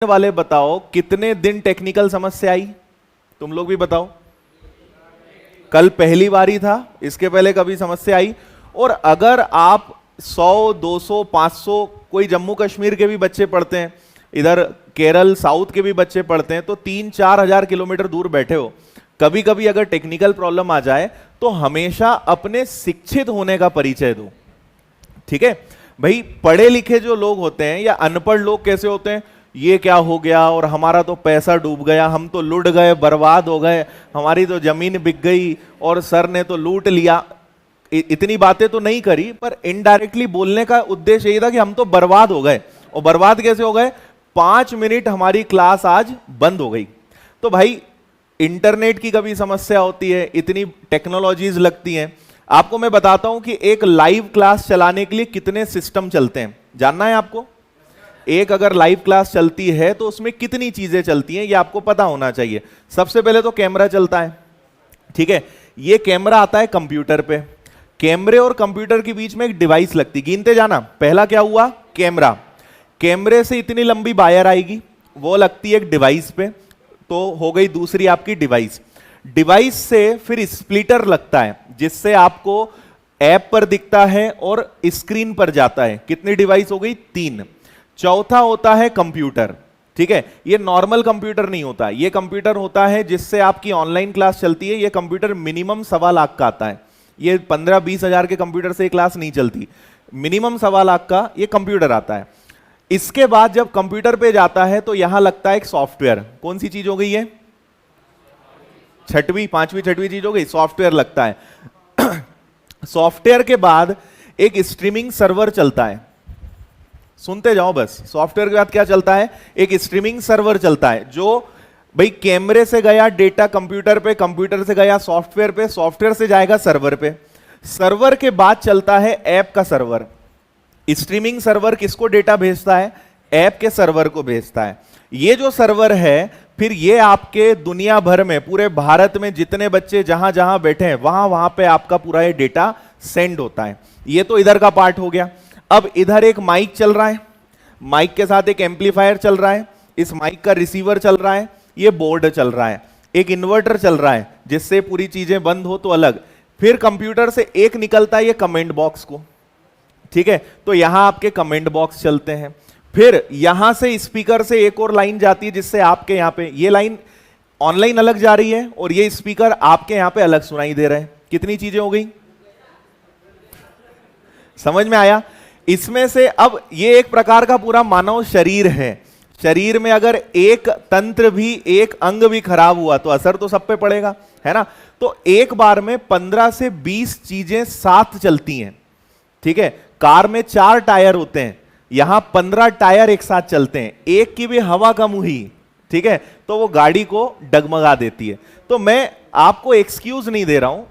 वाले बताओ कितने दिन टेक्निकल समस्या आई? तुम लोग भी बताओ। कल पहली बारी था, इसके पहले कभी समस्या आई? और अगर आप 100, 200, 500, कोई जम्मू कश्मीर के भी बच्चे पढ़ते हैं, इधर केरल साउथ के भी बच्चे पढ़ते हैं, तो 3-4 हजार किलोमीटर दूर बैठे हो, कभी कभी अगर टेक्निकल प्रॉब्लम आ जाए तो हमेशा अपने शिक्षित होने का परिचय दो। ठीक है भाई, पढ़े लिखे जो लोग होते हैं या अनपढ़ लोग कैसे होते हैं, ये क्या हो गया और हमारा तो पैसा डूब गया, हम तो लुट गए, बर्बाद हो गए, हमारी तो जमीन बिक गई और सर ने तो लूट लिया। इतनी बातें तो नहीं करी, पर इनडायरेक्टली बोलने का उद्देश्य यही था कि हम तो बर्बाद हो गए। और बर्बाद कैसे हो गए? 5 मिनट हमारी क्लास आज बंद हो गई। तो भाई इंटरनेट की कभी समस्या होती है, इतनी टेक्नोलॉजीज लगती हैं। आपको मैं बताता हूं कि एक लाइव क्लास चलाने के लिए कितने सिस्टम चलते हैं, जानना है आपको? एक अगर लाइव क्लास चलती है तो उसमें कितनी चीजें चलती हैं, ये आपको पता होना चाहिए। सबसे पहले तो कैमरा चलता है, ठीक है, ये कैमरा आता है कंप्यूटर पे। कैमरे और कंप्यूटर के बीच में एक डिवाइस लगती, गिनते जाना। पहला क्या हुआ? कैमरा। कैमरे से इतनी लंबी वायर आएगी, वो लगती है एक डिवाइस पे, तो हो गई दूसरी आपकी डिवाइस। डिवाइस से फिर स्प्लिटर लगता है, जिससे आपको ऐप पर दिखता है और स्क्रीन पर जाता है। कितनी डिवाइस हो गई? 3। चौथा होता है कंप्यूटर। ठीक है, ये नॉर्मल कंप्यूटर नहीं होता, ये कंप्यूटर होता है जिससे आपकी ऑनलाइन क्लास चलती है। ये कंप्यूटर मिनिमम 1.25 लाख का आता है, ये 15-20 हजार के कंप्यूटर से क्लास नहीं चलती। मिनिमम 1.25 लाख का ये कंप्यूटर आता है। इसके बाद जब कंप्यूटर पे जाता है तो यहां लगता है एक सॉफ्टवेयर। कौन सी चीज हो गई है? छठवीं, पांचवी, छठवीं चीज हो गई, सॉफ्टवेयर लगता है। सॉफ्टवेयर के बाद एक स्ट्रीमिंग सर्वर चलता है। सुनते जाओ बस, सॉफ्टवेयर के बाद क्या चलता है? एक स्ट्रीमिंग सर्वर चलता है, जो भाई कैमरे से गया डेटा कंप्यूटर पे, कंप्यूटर से गया सॉफ्टवेयर पे, सॉफ्टवेयर से जाएगा सर्वर पे। सर्वर के बाद चलता है ऐप का सर्वर। स्ट्रीमिंग सर्वर किसको डेटा भेजता है? ऐप के सर्वर को भेजता है। ये जो सर्वर है, फिर ये आपके दुनिया भर में, पूरे भारत में जितने बच्चे जहां जहां बैठे हैं वहां वहां पे आपका पूरा ये डेटा सेंड होता है। ये तो इधर का पार्ट हो गया। अब इधर एक माइक चल रहा है, माइक के साथ एक एम्पलीफायर चल रहा है, इस माइक का रिसीवर चल रहा है, ये बोर्ड चल रहा है, एक इन्वर्टर चल रहा है जिससे पूरी चीजें बंद हो तो अलग। फिर कंप्यूटर से एक निकलता है ये कमेंट बॉक्स को, ठीक है, तो यहां आपके कमेंट बॉक्स चलते हैं। फिर यहां से स्पीकर से एक और लाइन जाती है जिससे आपके यहां पे ये लाइन ऑनलाइन अलग जा रही है और ये स्पीकर आपके यहां पे अलग सुनाई दे रहे हैं। कितनी चीजें हो गई? समझ में आया? इसमें से अब ये एक प्रकार का पूरा मानव शरीर है। शरीर में अगर एक तंत्र भी, एक अंग भी खराब हुआ तो असर तो सब पे पड़ेगा, है ना? तो एक बार में 15 से 20 चीजें साथ चलती हैं। ठीक है, कार में 4 टायर होते हैं, यहां 15 टायर एक साथ चलते हैं। एक की भी हवा कम हुई, ठीक है, तो वो गाड़ी को डगमगा देती है। तो मैं आपको एक्सक्यूज नहीं दे रहा हूं,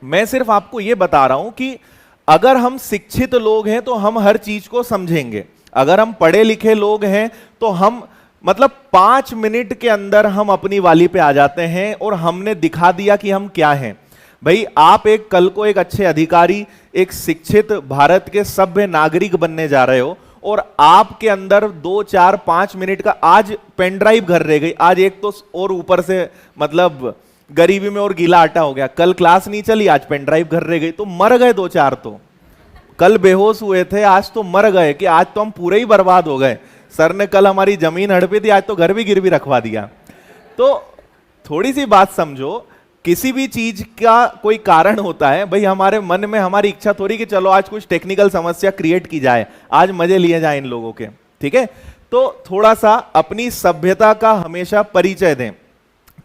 मैं सिर्फ आपको यह बता रहा हूं कि अगर हम शिक्षित लोग हैं तो हम हर चीज को समझेंगे। अगर हम पढ़े लिखे लोग हैं तो हम मतलब 5 मिनट के अंदर हम अपनी वाली पे आ जाते हैं और हमने दिखा दिया कि हम क्या हैं। भाई आप एक कल को एक अच्छे अधिकारी, एक शिक्षित भारत के सभ्य नागरिक बनने जा रहे हो और आपके अंदर 2, 4, 5 मिनट का, आज पेन ड्राइव घर रह गई, आज एक तो और ऊपर से मतलब गरीबी में और गीला आटा हो गया। कल क्लास नहीं चली, आज पेन ड्राइव घर रह गई, तो मर गए 2-4। तो कल बेहोश हुए थे, आज तो मर गए कि आज तो हम पूरे ही बर्बाद हो गए। सर ने कल हमारी जमीन हड़पी थी, आज तो घर भी गिरवी रखवा दिया। तो थोड़ी सी बात समझो, किसी भी चीज का कोई कारण होता है। भाई हमारे मन में हमारी इच्छा थोड़ी कि चलो आज कुछ टेक्निकल समस्या क्रिएट की जाए, आज मजे लिए जाए इन लोगों के, ठीक है? तो थोड़ा सा अपनी सभ्यता का हमेशा परिचय दें।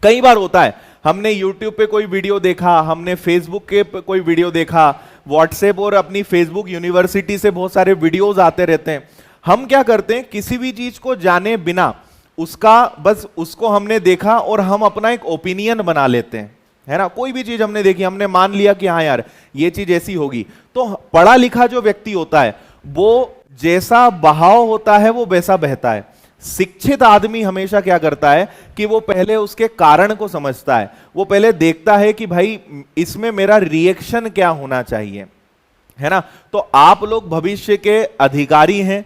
कई बार होता है, हमने YouTube पे कोई वीडियो देखा, हमने Facebook के पे कोई वीडियो देखा, व्हाट्सएप और अपनी फेसबुक यूनिवर्सिटी से बहुत सारे वीडियोस आते रहते हैं। हम क्या करते हैं, किसी भी चीज को जाने बिना उसका बस उसको हमने देखा और हम अपना एक ओपिनियन बना लेते हैं, है ना? कोई भी चीज हमने देखी, हमने मान लिया कि हाँ यार ये चीज ऐसी होगी। तो पढ़ा लिखा जो व्यक्ति होता है वो जैसा बहाव होता है वो वैसा बहता है। शिक्षित आदमी हमेशा क्या करता है कि वो पहले उसके कारण को समझता है, वो पहले देखता है कि भाई इसमें मेरा रिएक्शन क्या होना चाहिए, है ना। तो आप लोग भविष्य के अधिकारी हैं,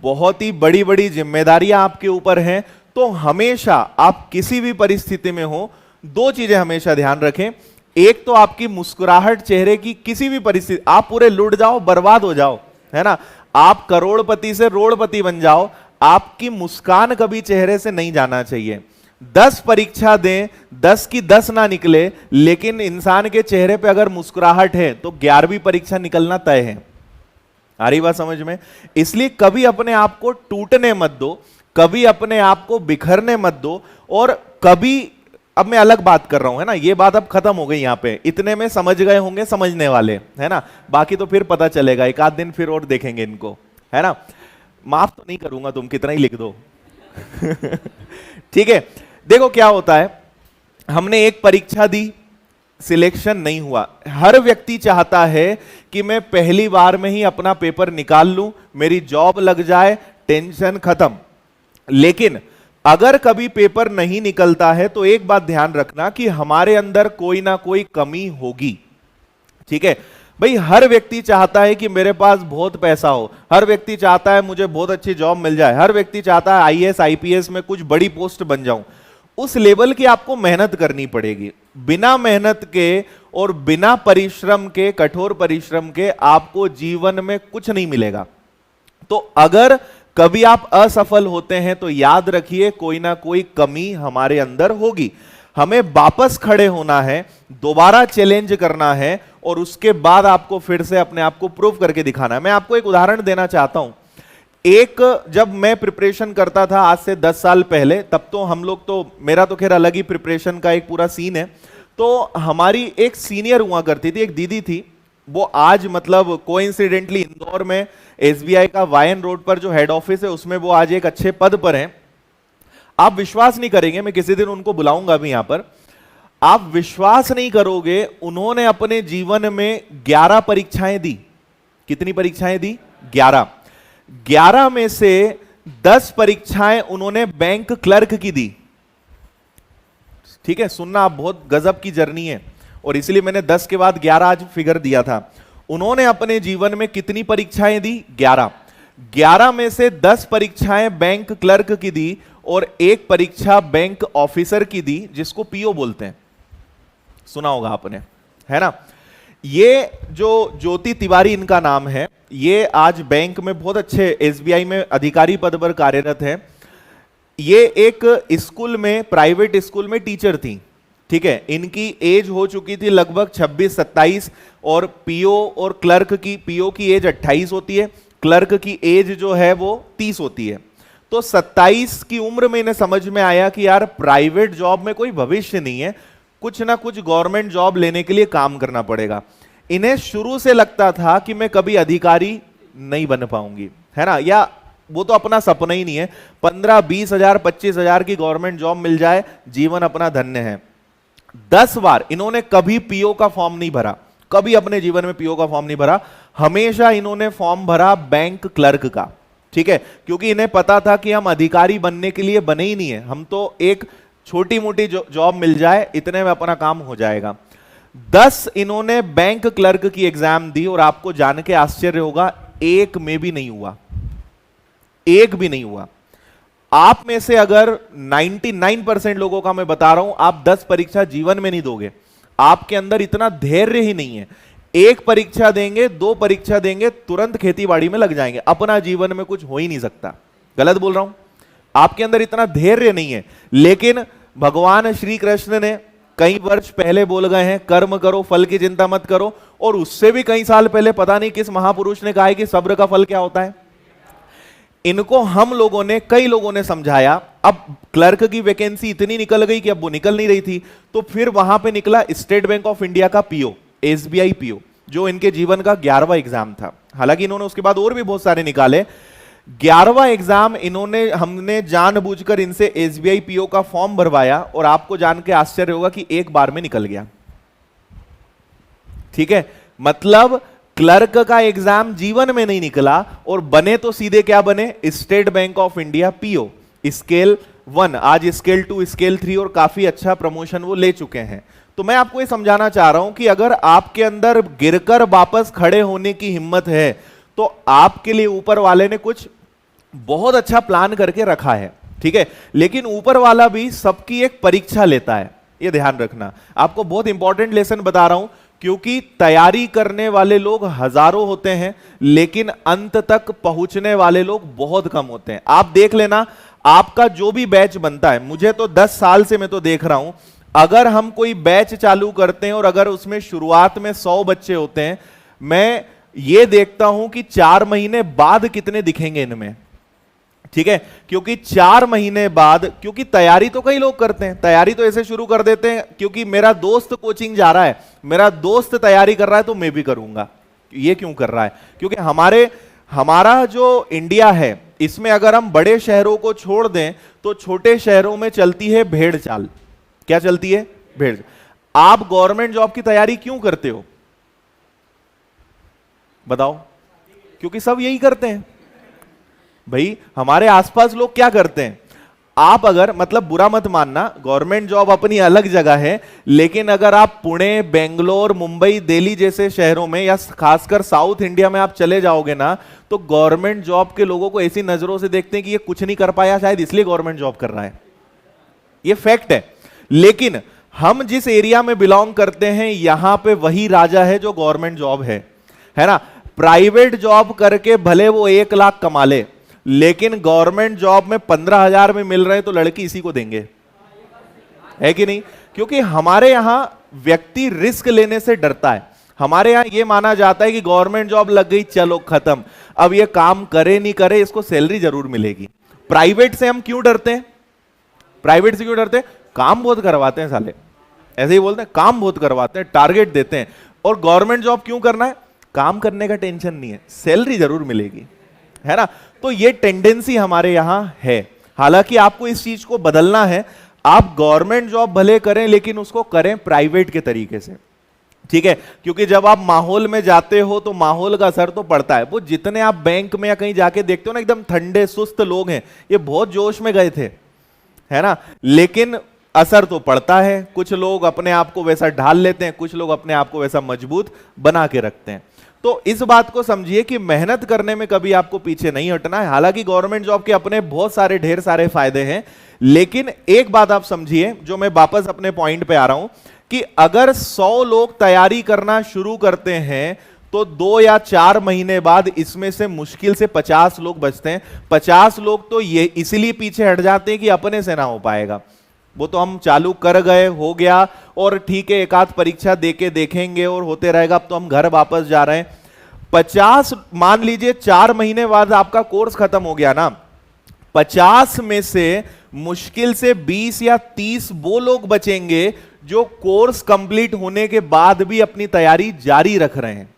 बहुत ही बड़ी बड़ी जिम्मेदारियां आपके ऊपर हैं। तो हमेशा आप किसी भी परिस्थिति में हो, दो चीजें हमेशा ध्यान रखें। एक तो आपकी मुस्कुराहट चेहरे की, किसी भी परिस्थिति, आप पूरे लुट जाओ, बर्बाद हो जाओ, है ना, आप करोड़पति से रोड़पति बन जाओ, आपकी मुस्कान कभी चेहरे से नहीं जाना चाहिए। 10 परीक्षा दें, 10 की 10 ना निकले, लेकिन इंसान के चेहरे पे अगर मुस्कुराहट है तो 11वीं परीक्षा निकलना तय है। आ रही बात समझ में? इसलिए कभी अपने आप को टूटने मत दो, कभी अपने आप को बिखरने मत दो। और कभी, अब मैं अलग बात कर रहा हूं, है ना, ये बात अब खत्म हो गई, यहां पे इतने में समझ गए होंगे समझने वाले, है ना, बाकी तो फिर पता चलेगा, एक आध दिन फिर और देखेंगे इनको, है ना। माफ तो नहीं करूंगा, तुम कितना ही लिख दो। ठीक है, देखो क्या होता है, हमने एक परीक्षा दी, सिलेक्शन नहीं हुआ। हर व्यक्ति चाहता है कि मैं पहली बार में ही अपना पेपर निकाल लूं, मेरी जॉब लग जाए, टेंशन खत्म। लेकिन अगर कभी पेपर नहीं निकलता है तो एक बात ध्यान रखना कि हमारे अंदर कोई ना कोई कमी होगी। ठीक है भाई, हर व्यक्ति चाहता है कि मेरे पास बहुत पैसा हो, हर व्यक्ति चाहता है मुझे बहुत अच्छी जॉब मिल जाए, हर व्यक्ति चाहता है आईएएस आईपीएस में कुछ बड़ी पोस्ट बन जाऊं। उस लेवल की आपको मेहनत करनी पड़ेगी। बिना मेहनत के और बिना परिश्रम के, कठोर परिश्रम के, आपको जीवन में कुछ नहीं मिलेगा। तो अगर कभी आप असफल होते हैं तो याद रखिए कोई ना कोई कमी हमारे अंदर होगी। हमें वापस खड़े होना है, दोबारा चैलेंज करना है और उसके बाद आपको फिर से अपने आप को प्रूव करके दिखाना है। मैं आपको एक उदाहरण देना चाहता हूं। जब मैं प्रिपरेशन करता था आज से 10 साल पहले, तब तो हम लोग तो, मेरा तो खैर अलग ही प्रिपरेशन का एक पूरा सीन है। तो हमारी एक सीनियर हुआ करती थी, एक दीदी थी, वो आज मतलब कोइंसिडेंटली इंदौर में एसबीआई का वायन रोड पर जो हेड ऑफिस है उसमें वो आज एक अच्छे पद पर हैं। आप विश्वास नहीं करेंगे, मैं किसी दिन उनको बुलाऊंगा भी यहां पर, आप विश्वास नहीं करोगे, उन्होंने अपने जीवन में 11 परीक्षाएं दी। कितनी परीक्षाएं दी? 11। 11 में से 10 परीक्षाएं उन्होंने बैंक क्लर्क की दी। ठीक है, सुनना, आप बहुत गजब की जर्नी है और इसलिए मैंने 10 के बाद 11 आज फिगर दिया था। उन्होंने अपने जीवन में कितनी परीक्षाएं दी? 11। 11 में से 10 परीक्षाएं बैंक क्लर्क की दी और एक परीक्षा बैंक ऑफिसर की दी, जिसको पीओ बोलते हैं, सुना होगा आपने, है ना। ये जो ज्योति तिवारी इनका नाम है, ये आज बैंक में बहुत अच्छे एसबीआई में अधिकारी पद पर कार्यरत है। ये एक स्कूल में, प्राइवेट स्कूल में टीचर थी। ठीक है, इनकी एज हो चुकी थी लगभग 26-27 और पीओ और क्लर्क की, पीओ की एज 28 होती है, क्लर्क की एज जो है वो 30 होती है। तो 27 की उम्र में इन्हें समझ में आया कि यार प्राइवेट जॉब में कोई भविष्य नहीं है, कुछ ना कुछ गवर्नमेंट जॉब लेने के लिए काम करना पड़ेगा। इन्हें शुरू से लगता था कि मैं कभी अधिकारी नहीं बन पाऊंगी, है ना, या वो तो अपना सपना ही नहीं है, 15-20 हजार 25 हजार की गवर्नमेंट जॉब मिल जाए, जीवन अपना धन्य है। 10 बार इन्होंने कभी पीओ का फॉर्म नहीं भरा, कभी अपने जीवन में पीओ का फॉर्म नहीं भरा, हमेशा इन्होंने फॉर्म भरा बैंक क्लर्क का। ठीक है, क्योंकि इन्हें पता था कि हम अधिकारी बनने के लिए बने ही नहीं है, हम तो एक छोटी मोटी जॉब मिल जाए, इतने में अपना काम हो जाएगा। 10 इन्होंने बैंक क्लर्क की एग्जाम दी और आपको जान के आश्चर्य होगा, एक में भी नहीं हुआ, एक भी नहीं हुआ। आप में से अगर 99% लोगों का मैं बता रहा हूं, आप 10 परीक्षा जीवन में नहीं दोगे, आपके अंदर इतना धैर्य ही नहीं है। एक परीक्षा देंगे, 2 परीक्षा देंगे, तुरंत खेतीबाड़ी में लग जाएंगे, अपना जीवन में कुछ हो ही नहीं सकता। गलत बोल रहा हूं? आपके अंदर इतना धैर्य नहीं है। लेकिन भगवान श्री कृष्ण ने कई वर्ष पहले बोल गए हैं, कर्म करो फल की चिंता मत करो, और उससे भी कई साल पहले पता नहीं किस महापुरुष ने कहा है कि सब्र का फल क्या होता है। इनको हम लोगों ने, कई लोगों ने समझाया। अब क्लर्क की वैकेंसी इतनी निकल गई कि अब वो निकल नहीं रही थी, तो फिर वहां पे निकला स्टेट बैंक ऑफ इंडिया का पीओ, एसबीआई पीओ, जो इनके जीवन का 11वां एग्जाम था। हालांकि इन्होंने उसके बाद और भी बहुत सारे निकाले। 11वां एग्जाम इन्होंने, हमने जानबूझकर इनसे एसबीआई पीओ का फॉर्म भरवाया और आपको जान के आश्चर्य होगा कि एक बार में निकल गया। ठीक है, मतलब क्लर्क का एग्जाम जीवन में नहीं निकला और बने तो सीधे क्या बने? State bank of India PO. Scale 1, आज स्केल 2, स्केल 3 और काफी अच्छा प्रमोशन वो ले चुके हैं। तो मैं आपको ये समझाना चाह रहा हूं कि अगर आपके अंदर गिरकर वापस खड़े होने की हिम्मत है तो आपके लिए ऊपर वाले ने कुछ बहुत अच्छा प्लान करके रखा है, ठीक है। लेकिन ऊपर वाला भी सबकी एक परीक्षा लेता है, ये ध्यान रखना। आपको बहुत इंपॉर्टेंट लेसन बता रहा हूं, क्योंकि तैयारी करने वाले लोग हजारों होते हैं लेकिन अंत तक पहुंचने वाले लोग बहुत कम होते हैं। आप देख लेना, आपका जो भी बैच बनता है, मुझे तो 10 साल से मैं तो देख रहा हूं, अगर हम कोई बैच चालू करते हैं और अगर उसमें शुरुआत में 100 बच्चे होते हैं, मैं ये देखता हूं कि 4 महीने बाद कितने दिखेंगे इनमें, ठीक है। क्योंकि 4 महीने बाद, क्योंकि तैयारी तो कई लोग करते हैं, तैयारी तो ऐसे शुरू कर देते हैं क्योंकि मेरा दोस्त कोचिंग जा रहा है, मेरा दोस्त तैयारी कर रहा है तो मैं भी करूंगा। ये क्यों कर रहा है? क्योंकि हमारा जो इंडिया है इसमें अगर हम बड़े शहरों को छोड़ दें तो छोटे शहरों में चलती है भेड़ चाल। क्या चलती है? भेड़। आप गवर्नमेंट जॉब की तैयारी क्यों करते हो बताओ? क्योंकि सब यही करते हैं भाई। हमारे आसपास लोग क्या करते हैं? आप अगर, मतलब बुरा मत मानना, गवर्नमेंट जॉब अपनी अलग जगह है, लेकिन अगर आप पुणे, बेंगलोर, मुंबई, दिल्ली जैसे शहरों में या खासकर साउथ इंडिया में आप चले जाओगे ना, तो गवर्नमेंट जॉब के लोगों को ऐसी नजरों से देखते हैं कि ये कुछ नहीं कर पाया, शायद इसलिए गवर्नमेंट जॉब कर रहा है। ये फैक्ट है। लेकिन हम जिस एरिया में बिलोंग करते हैं यहां पे वही राजा है जो गवर्नमेंट जॉब है ना। प्राइवेट जॉब करके भले वो 1 लाख कमा ले, लेकिन गवर्नमेंट जॉब में 15,000 में मिल रहे हैं तो लड़की इसी को देंगे, है कि नहीं? क्योंकि हमारे यहां व्यक्ति रिस्क लेने से डरता है। हमारे यहां यह माना जाता है कि गवर्नमेंट जॉब लग गई, चलो खत्म, अब ये काम करे नहीं करे इसको सैलरी जरूर मिलेगी। प्राइवेट से हम क्यों डरते हैं? प्राइवेट से क्यों डरते हैं? काम बहुत करवाते हैं साले, ऐसे ही बोलते हैं, काम बहुत करवाते हैं, टारगेट देते हैं। और गवर्नमेंट जॉब क्यों करना है? काम करने का टेंशन नहीं है, सैलरी जरूर मिलेगी, है ना। तो ये टेंडेंसी हमारे यहां है। हालांकि आपको इस चीज को बदलना है। आप गवर्नमेंट जॉब भले करें लेकिन उसको करें प्राइवेट के तरीके से, ठीक है। क्योंकि जब आप माहौल में जाते हो तो माहौल का असर तो पड़ता है। वो जितने आप बैंक में या कहीं जाके देखते हो ना, एकदम ठंडे सुस्त लोग हैं, ये बहुत जोश में गए थे, है ना, लेकिन असर तो पड़ता है। कुछ लोग अपने आप को वैसा ढाल लेते हैं, कुछ लोग अपने आप को वैसा मजबूत बना के रखते हैं। तो इस बात को समझिए कि मेहनत करने में कभी आपको पीछे नहीं हटना है। हालांकि गवर्नमेंट जॉब के अपने बहुत सारे, ढेर सारे फायदे हैं, लेकिन एक बात आप समझिए, जो मैं वापस अपने पॉइंट पे आ रहा हूं, कि अगर 100 लोग तैयारी करना शुरू करते हैं तो 2 या 4 महीने बाद इसमें से मुश्किल से 50 लोग बचते हैं। 50 लोग तो ये इसलिए पीछे हट जाते हैं कि अपने से ना हो पाएगा, वो तो हम चालू कर गए, हो गया, और ठीक है एक आध परीक्षा देके देखेंगे और होते रहेगा, अब तो हम घर वापस जा रहे हैं। 50, मान लीजिए 4 महीने बाद आपका कोर्स खत्म हो गया ना, 50 में से मुश्किल से 20 या 30 वो लोग बचेंगे जो कोर्स कंप्लीट होने के बाद भी अपनी तैयारी जारी रख रहे हैं।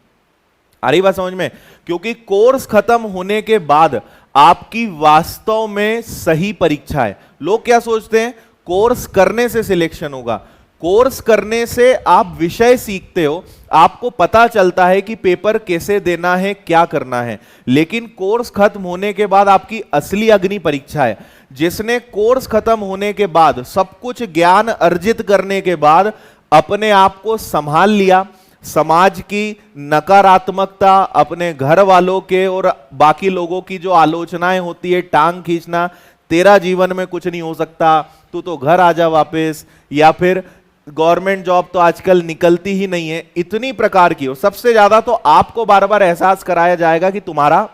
आ रही बात समझ में? क्योंकि कोर्स खत्म होने के बाद आपकी वास्तव में सही परीक्षा है। लोग क्या सोचते हैं? कोर्स करने से सिलेक्शन होगा। कोर्स करने से आप विषय सीखते हो, आपको पता चलता है कि पेपर कैसे देना है, क्या करना है, लेकिन कोर्स खत्म होने के बाद आपकी असली अग्नि परीक्षा है। जिसने कोर्स खत्म होने के बाद सब कुछ ज्ञान अर्जित करने के बाद अपने आप को संभाल लिया, समाज की नकारात्मकता, अपने घर वालों के और बाकी लोगों की जो आलोचनाएं होती है, टांग खींचना, तेरा जीवन में कुछ नहीं हो सकता, तू तो घर आ जा वापस, या फिर गवर्नमेंट जॉब तो आजकल निकलती ही नहीं है, इतनी प्रकार की हो। सबसे ज्यादा तो आपको बार बार एहसास कराया जाएगा कि तुम्हारा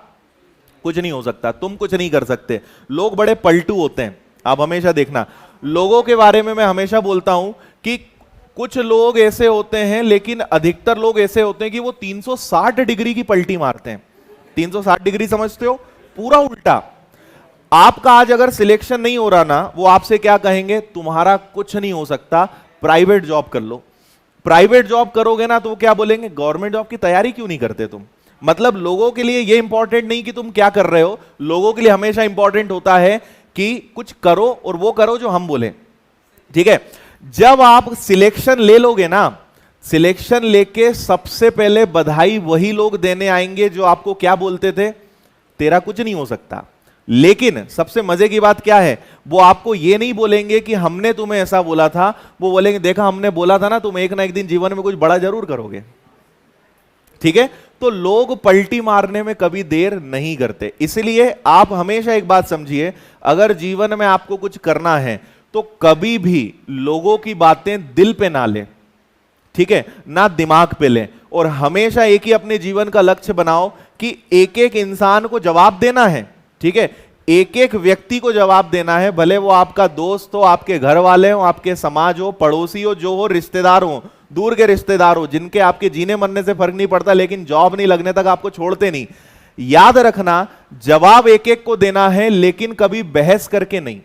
कुछ नहीं हो सकता, तुम कुछ नहीं कर सकते। लोग बड़े पलटू होते हैं, आप हमेशा देखना। लोगों के बारे में मैं हमेशा बोलता हूं कि कुछ लोग ऐसे होते हैं, लेकिन अधिकतर लोग ऐसे होते हैं कि वो 360 डिग्री की पलटी मारते हैं। 360 डिग्री समझते हो? पूरा उल्टा। आपका आज अगर सिलेक्शन नहीं हो रहा ना, वो आपसे क्या कहेंगे? तुम्हारा कुछ नहीं हो सकता, प्राइवेट जॉब कर लो। प्राइवेट जॉब करोगे ना तो वो क्या बोलेंगे? गवर्नमेंट जॉब की तैयारी क्यों नहीं करते तुम? मतलब लोगों के लिए ये इंपॉर्टेंट नहीं कि तुम क्या कर रहे हो, लोगों के लिए हमेशा इंपॉर्टेंट होता है कि कुछ करो, और वो करो जो हम बोले, ठीक है। जब आप सिलेक्शन ले लोगे ना, सिलेक्शन लेके सबसे पहले बधाई वही लोग देने आएंगे जो आपको क्या बोलते थे? तेरा कुछ नहीं हो सकता, लेकिन सबसे मजे की बात क्या है, वो आपको ये नहीं बोलेंगे कि हमने तुम्हें ऐसा बोला था, वो बोलेंगे देखा हमने बोला था ना, तुम एक ना एक दिन जीवन में कुछ बड़ा जरूर करोगे। ठीक है, तो लोग पलटी मारने में कभी देर नहीं करते। इसलिए आप हमेशा एक बात समझिए, अगर जीवन में आपको कुछ करना है तो कभी भी लोगों की बातें दिल पे ना लें, ठीक है, ना दिमाग पे लें, और हमेशा एक ही अपने जीवन का लक्ष्य बनाओ कि एक एक इंसान को जवाब देना है। ठीक है, एक एक व्यक्ति को जवाब देना है, भले वो आपका दोस्त हो, आपके घर वाले हो, आपके समाज हो, पड़ोसी हो, जो हो, रिश्तेदार हो, दूर के रिश्तेदार हो, जिनके आपके जीने मरने से फर्क नहीं पड़ता लेकिन जॉब नहीं लगने तक आपको छोड़ते नहीं। याद रखना, जवाब एक एक को देना है, लेकिन कभी बहस करके नहीं,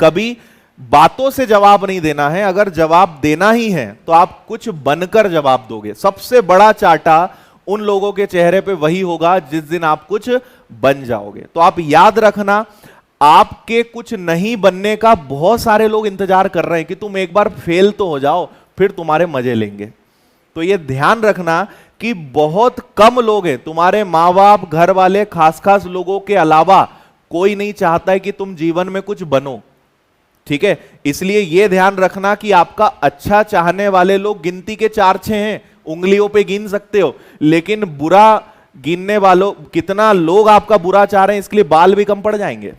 कभी बातों से जवाब नहीं देना है। अगर जवाब देना ही है तो आप कुछ बनकर जवाब दोगे। सबसे बड़ा चाटा उन लोगों के चेहरे पे वही होगा जिस दिन आप कुछ बन जाओगे। तो आप याद रखना, आपके कुछ नहीं बनने का बहुत सारे लोग इंतजार कर रहे हैं कि तुम एक बार फेल तो हो जाओ, फिर तुम्हारे मजे लेंगे। तो ये ध्यान रखना कि बहुत कम लोग हैं, तुम्हारे माँ बाप, घर वाले, खास खास लोगों के अलावा कोई नहीं चाहता है कि तुम जीवन में कुछ बनो। ठीक है, इसलिए यह ध्यान रखना कि आपका अच्छा चाहने वाले लोग गिनती के 4-6 हैं, उंगलियों पे गिन सकते हो, लेकिन बुरा गिनने वालों, कितना लोग आपका बुरा चाह रहे हैं, इसके लिए बाल भी कम पड़ जाएंगे।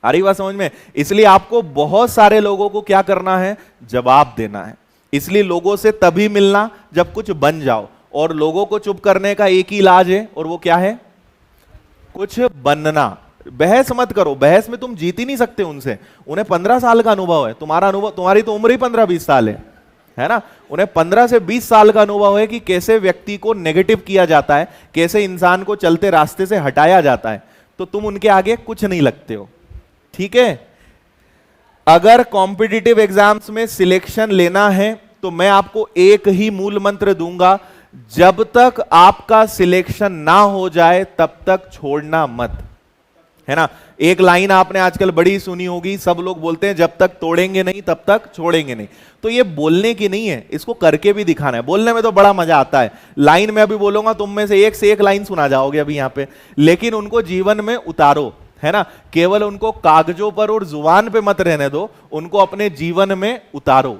आ रही बात समझ में? इसलिए आपको बहुत सारे लोगों को क्या करना है, जवाब देना है। इसलिए लोगों से तभी मिलना जब कुछ बन जाओ, और लोगों को चुप करने का एक ही इलाज है, और वो क्या है, कुछ बनना। बहस मत करो, बहस में तुम जीत ही नहीं सकते उनसे। उन्हें 15 साल का अनुभव है, तुम्हारा अनुभव, तुम्हारी तो उम्र ही 15-20 साल है ना। उन्हें 15 से 20 साल का अनुभव है कि कैसे व्यक्ति को नेगेटिव किया जाता है, कैसे इंसान को चलते रास्ते से हटाया जाता है। तो तुम उनके आगे कुछ नहीं लगते हो। ठीक है, अगर कॉम्पिटिटिव एग्जाम्स में सिलेक्शन लेना है तो मैं आपको एक ही मूल मंत्र दूंगा, जब तक आपका सिलेक्शन ना हो जाए तब तक छोड़ना मत, है ना। एक लाइन आपने आजकल बड़ी सुनी होगी, सब लोग बोलते हैं जब तक तोड़ेंगे नहीं तब तक छोड़ेंगे नहीं। तो ये बोलने की नहीं है, इसको करके भी दिखाना है। बोलने में तो बड़ा मजा आता है, लाइन में अभी बोलूंगा, तुम में से एक लाइन सुना जाओगे अभी यहां पे, लेकिन उनको जीवन में उतारो, है ना। केवल उनको कागजों पर और जुबान पे मत रहने दो, उनको अपने जीवन में उतारो।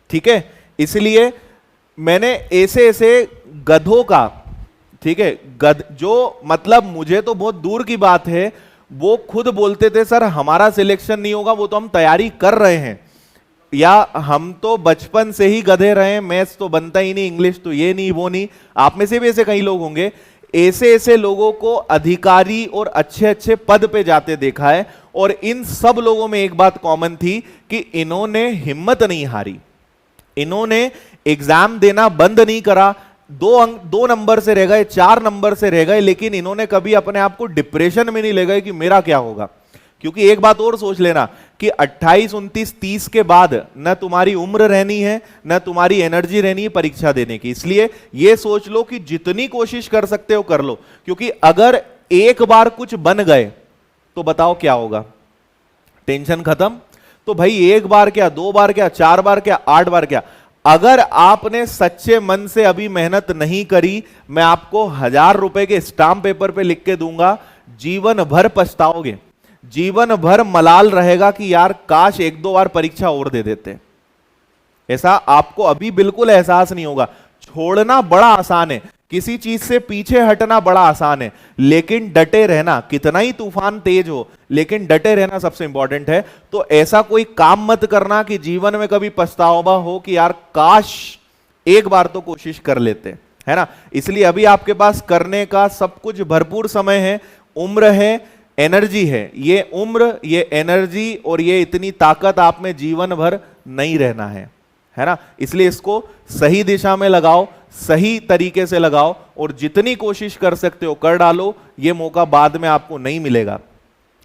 ठीक है, इसलिए मैंने ऐसे ऐसे गधों का, ठीक है, गध जो, मतलब मुझे तो बहुत दूर की बात है, वो खुद बोलते थे सर हमारा सिलेक्शन नहीं होगा, वो तो हम तैयारी कर रहे हैं, या हम तो बचपन से ही गधे रहे हैं, मैथ्स तो बनता ही नहीं, इंग्लिश तो ये नहीं वो नहीं। आप में से भी ऐसे कई लोग होंगे। ऐसे ऐसे लोगों को अधिकारी और अच्छे अच्छे पद पे जाते देखा है, और इन सब लोगों में एक बात कॉमन थी कि इन्होंने हिम्मत नहीं हारी, इन्होंने एग्जाम देना बंद नहीं करा। 2 नंबर से रह गए, 4 नंबर से रह गए, लेकिन इन्होंने कभी अपने आप को डिप्रेशन में नहीं ले गए कि मेरा क्या होगा। क्योंकि एक बात और सोच लेना कि 28, 29, 30 के बाद न तुम्हारी उम्र रहनी है, न तुम्हारी एनर्जी रहनी है परीक्षा देने की। इसलिए यह सोच लो कि जितनी कोशिश कर सकते हो कर लो, क्योंकि अगर एक बार कुछ बन गए तो बताओ क्या होगा, टेंशन खत्म। तो भाई एक बार क्या, 2 बार क्या, 4 बार क्या, 8 बार क्या, अगर आपने सच्चे मन से अभी मेहनत नहीं करी, मैं आपको 1000 रुपए के स्टाम्प पेपर पे लिख के दूंगा, जीवन भर पछताओगे, जीवन भर मलाल रहेगा कि यार काश 1-2 बार परीक्षा और दे देते। ऐसा आपको अभी बिल्कुल एहसास नहीं होगा। छोड़ना बड़ा आसान है, किसी चीज से पीछे हटना बड़ा आसान है, लेकिन डटे रहना, कितना ही तूफान तेज हो, लेकिन डटे रहना सबसे इंपॉर्टेंट है। तो ऐसा कोई काम मत करना कि जीवन में कभी पछतावा हो कि यार काश एक बार तो कोशिश कर लेते, है ना। इसलिए अभी आपके पास करने का सब कुछ भरपूर समय है, उम्र है, एनर्जी है। ये उम्र, ये एनर्जी और ये इतनी ताकत आप में जीवन भर नहीं रहना है ना। इसलिए इसको सही दिशा में लगाओ, सही तरीके से लगाओ, और जितनी कोशिश कर सकते हो कर डालो। ये मौका बाद में आपको नहीं मिलेगा,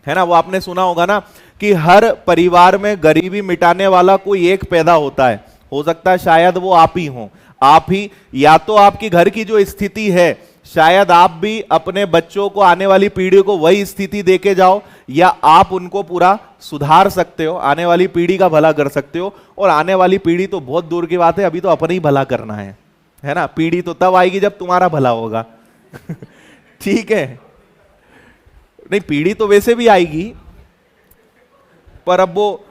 है ना। वो आपने सुना होगा ना कि हर परिवार में गरीबी मिटाने वाला कोई एक पैदा होता है, हो सकता है शायद वो आप ही हो। आप ही, या तो आपकी घर की जो स्थिति है, शायद आप भी अपने बच्चों को, आने वाली पीढ़ी को वही स्थिति देके जाओ, या आप उनको पूरा सुधार सकते हो, आने वाली पीढ़ी का भला कर सकते हो। और आने वाली पीढ़ी तो बहुत दूर की बात है, अभी तो अपने ही भला करना है ना। पीढ़ी तो तब आएगी जब तुम्हारा भला होगा। ठीक है, नहीं, पीढ़ी तो वैसे भी आएगी, पर अब वो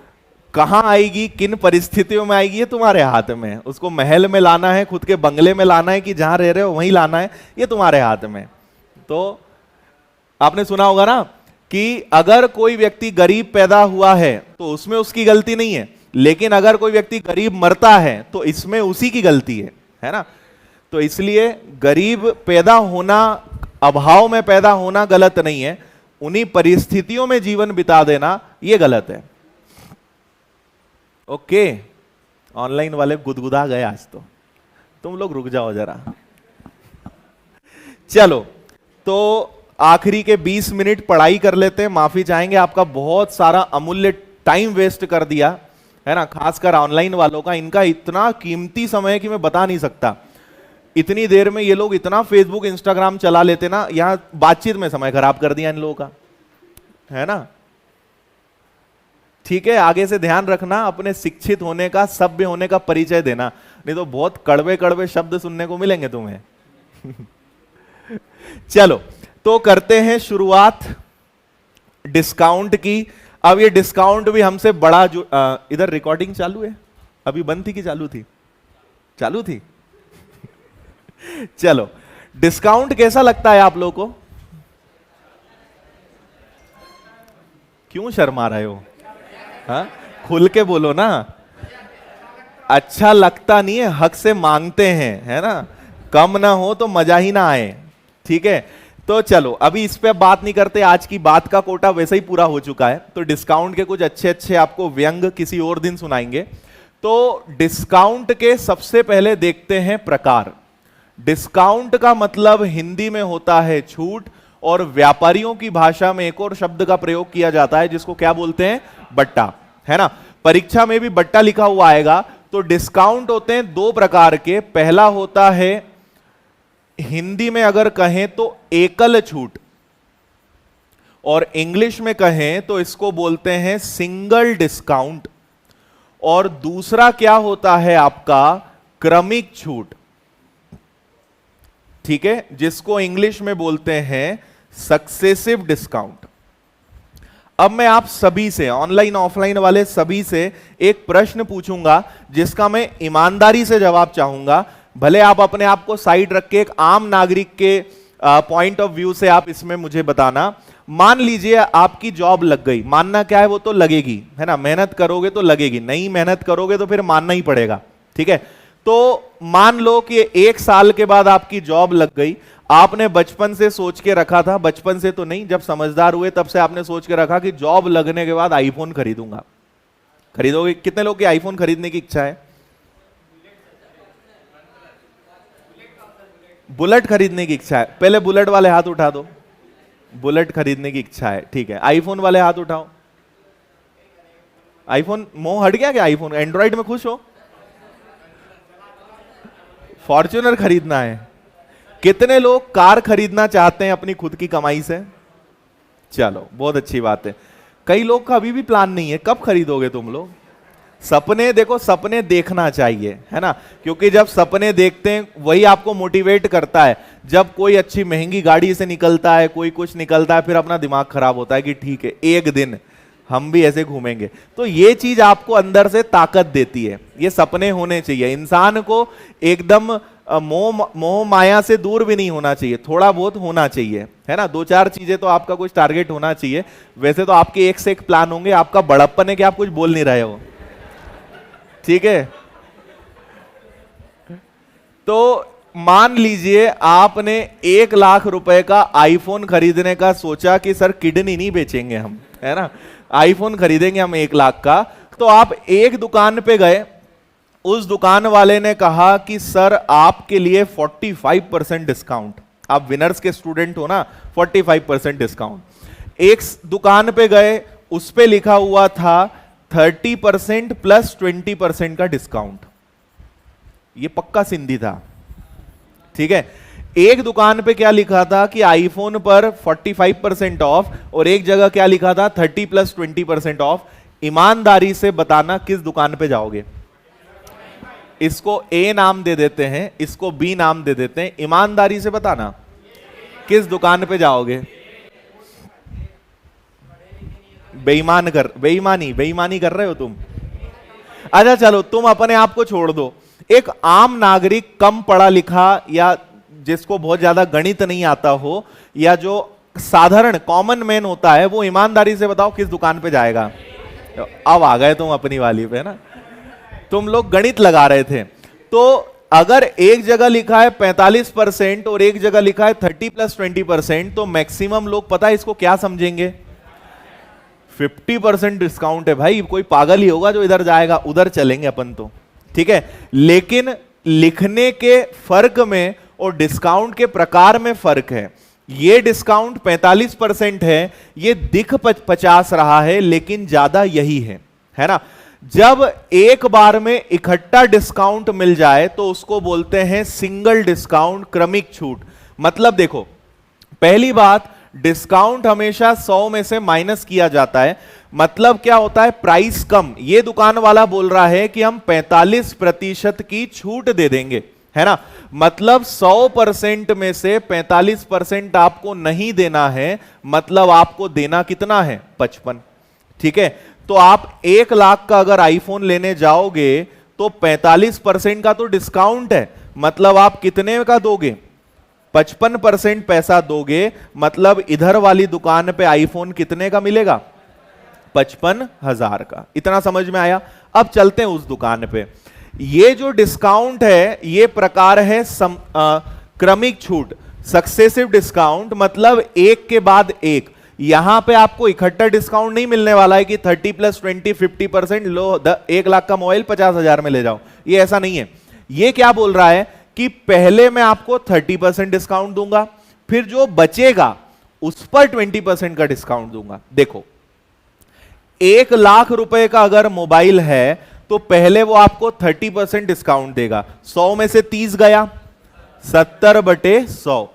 कहां आएगी, किन परिस्थितियों में आएगी, ये तुम्हारे हाथ में है। उसको महल में लाना है, खुद के बंगले में लाना है, कि जहां रह रहे हो वहीं लाना है, ये तुम्हारे हाथ में। तो आपने सुना होगा ना कि अगर कोई व्यक्ति गरीब पैदा हुआ है तो उसमें उसकी गलती नहीं है, लेकिन अगर कोई व्यक्ति गरीब मरता है तो इसमें उसी की गलती है ना। तो इसलिए गरीब पैदा होना, अभाव में पैदा होना गलत नहीं है, उन्हीं परिस्थितियों में जीवन बिता देना ये गलत है। ओके, ऑनलाइन वाले गुदगुदा गए आज तो, तुम लोग रुक जाओ जरा। चलो, तो आखिरी के 20 मिनट पढ़ाई कर लेते हैं। माफी चाहेंगे, आपका बहुत सारा अमूल्य टाइम वेस्ट कर दिया है ना, खासकर ऑनलाइन वालों का। इनका इतना कीमती समय है कि मैं बता नहीं सकता। इतनी देर में ये लोग इतना फेसबुक इंस्टाग्राम चला लेते ना, यहां बातचीत में समय खराब कर दिया इन लोगों का, है ना। ठीक है, आगे से ध्यान रखना, अपने शिक्षित होने का, सभ्य होने का परिचय देना, नहीं तो बहुत कड़वे कड़वे शब्द सुनने को मिलेंगे तुम्हें। चलो, तो करते हैं शुरुआत डिस्काउंट की। अब ये डिस्काउंट भी हमसे बड़ा जो इधर रिकॉर्डिंग चालू है, अभी बंद थी कि चालू थी? चालू थी। चलो, डिस्काउंट कैसा लगता है आप लोगों को? क्यों शर्मा रहे हो? हाँ, खुल के बोलो ना। अच्छा लगता नहीं है, हक से मांगते हैं, है ना। कम ना हो तो मजा ही ना आए। ठीक है, तो चलो अभी इस पे बात नहीं करते, आज की बात का कोटा वैसे ही पूरा हो चुका है। तो डिस्काउंट के कुछ अच्छे अच्छे आपको व्यंग किसी और दिन सुनाएंगे। तो डिस्काउंट के सबसे पहले देखते हैं प्रकार। डिस्काउंट का मतलब हिंदी में होता है छूट, और व्यापारियों की भाषा में एक और शब्द का प्रयोग किया जाता है जिसको क्या बोलते हैं? बट्टा, है ना। परीक्षा में भी बट्टा लिखा हुआ आएगा। तो डिस्काउंट होते हैं दो प्रकार के। पहला होता है, हिंदी में अगर कहें तो एकल छूट, और इंग्लिश में कहें तो इसको बोलते हैं सिंगल डिस्काउंट। और दूसरा क्या होता है आपका? क्रमिक छूट। ठीक है, जिसको इंग्लिश में बोलते हैं सक्सेसिव डिस्काउंट। अब मैं आप सभी से, ऑनलाइन ऑफलाइन वाले सभी से एक प्रश्न पूछूंगा जिसका मैं ईमानदारी से जवाब चाहूंगा। भले आप अपने आप को साइड रख के एक आम नागरिक के पॉइंट ऑफ व्यू से आप इसमें मुझे बताना। मान लीजिए आपकी जॉब लग गई, मानना क्या है, वो तो लगेगी, है ना। मेहनत करोगे तो लगेगी, नहीं मेहनत करोगे तो फिर मानना ही पड़ेगा। ठीक है, तो मान लो कि 1 साल के बाद आपकी जॉब लग गई। आपने बचपन से सोच के रखा था, बचपन से तो नहीं, जब समझदार हुए तब से आपने सोच के रखा कि जॉब लगने के बाद आईफोन खरीदूंगा। खरीदोगे? कितने लोग की आईफोन खरीदने की इच्छा है? बुलेट खरीदने की इच्छा है? पहले बुलेट वाले हाथ उठा दो। बुलेट खरीदने की इच्छा है, ठीक है। आईफोन वाले हाथ उठाओ। आईफोन मोह हट गया क्या? आईफोन, एंड्रॉइड में खुश हो? फॉर्च्यूनर खरीदना है। कितने लोग कार खरीदना चाहते हैं अपनी खुद की कमाई से? चलो, बहुत अच्छी बात है। कई लोग का अभी भी प्लान नहीं है, कब खरीदोगे तुम लोग? सपने देखो, सपने देखना चाहिए, है ना, क्योंकि जब सपने देखते हैं वही आपको मोटिवेट करता है। जब कोई अच्छी महंगी गाड़ी से निकलता है, कोई कुछ निकलता है, फिर अपना दिमाग खराब होता है कि ठीक है एक दिन हम भी ऐसे घूमेंगे। तो ये चीज आपको अंदर से ताकत देती है। ये सपने होने चाहिए। इंसान को एकदम मोह माया से दूर भी नहीं होना चाहिए, थोड़ा बहुत होना चाहिए, है ना। 2-4 चीजें तो आपका कुछ टारगेट होना चाहिए। वैसे तो आपके एक से एक प्लान होंगे। आपका बड़प्पन है कि आप कुछ बोल नहीं रहे हो, ठीक है। तो मान लीजिए आपने 1 लाख रुपए का आईफोन खरीदने का सोचा कि सर किडनी नहीं बेचेंगे हम, है ना, आईफोन खरीदेंगे हम 1 लाख का। तो आप एक दुकान पे गए, उस दुकान वाले ने कहा कि सर आपके लिए 45% डिस्काउंट। आप विनर्स के स्टूडेंट हो ना, 45% डिस्काउंट। एक दुकान पे गए, उस पे लिखा हुआ था 30% प्लस 20% का डिस्काउंट। ये पक्का सिंधी था, ठीक है। एक दुकान पे क्या लिखा था कि आईफोन पर 45% ऑफ, और एक जगह क्या लिखा था 30 प्लस 20% ऑफ। ईमानदारी से बताना किस दुकान पे जाओगे? इसको ए नाम दे देते हैं, इसको बी नाम दे देते हैं। ईमानदारी से बताना किस दुकान पे जाओगे? बेईमानी कर रहे हो तुम। अच्छा चलो, तुम अपने आप को छोड़ दो, एक आम नागरिक, कम पढ़ा लिखा या जिसको बहुत ज्यादा गणित नहीं आता हो, या जो साधारण कॉमन मैन होता है, वो ईमानदारी से बताओ किस दुकान पे जाएगा। अब आ गए तुम अपनी वाली पे ना, तुम लोग गणित लगा रहे थे। तो अगर एक जगह लिखा है 45% और एक जगह लिखा है 30 + 20%, तो मैक्सिमम लोग पता है इसको क्या समझेंगे? 50% डिस्काउंट है भाई, कोई पागल ही होगा जो इधर जाएगा, उधर चलेंगे अपन तो, ठीक है। लेकिन लिखने के फर्क में और डिस्काउंट के प्रकार में फर्क है। ये डिस्काउंट 45% है, ये दिख 50 रहा है, लेकिन ज्यादा यही है ना। जब एक बार में इकट्ठा डिस्काउंट मिल जाए तो उसको बोलते हैं सिंगल डिस्काउंट, क्रमिक छूट। मतलब देखो, पहली बात, डिस्काउंट हमेशा 100 में से माइनस किया जाता है। मतलब क्या होता है? प्राइस कम। ये दुकान वाला बोल रहा है कि हम 45% की छूट दे देंगे, है ना। मतलब 100% में से 45% आपको नहीं देना है, मतलब आपको देना कितना है? 55, ठीक है। तो आप 1 लाख का अगर आईफोन लेने जाओगे तो 45% का तो डिस्काउंट है, मतलब आप कितने का दोगे? 55% पैसा दोगे, मतलब इधर वाली दुकान पे आईफोन कितने का मिलेगा? 55,000 का। इतना समझ में आया? अब चलते हैं उस दुकान पे। ये जो डिस्काउंट है, ये प्रकार है क्रमिक छूट, सक्सेसिव डिस्काउंट, मतलब एक के बाद एक। यहां पे आपको इकट्ठा डिस्काउंट नहीं मिलने वाला है कि 30 + 20 50% लो, 1 लाख का मोबाइल 50,000 में ले जाओ, ये ऐसा नहीं है। ये क्या बोल रहा है कि पहले मैं आपको 30% डिस्काउंट दूंगा, फिर जो बचेगा उस पर 20% का डिस्काउंट दूंगा। देखो, 1 लाख रुपए का अगर मोबाइल है तो पहले वो आपको 30% डिस्काउंट देगा। 100 में से 30 गया, 70/100।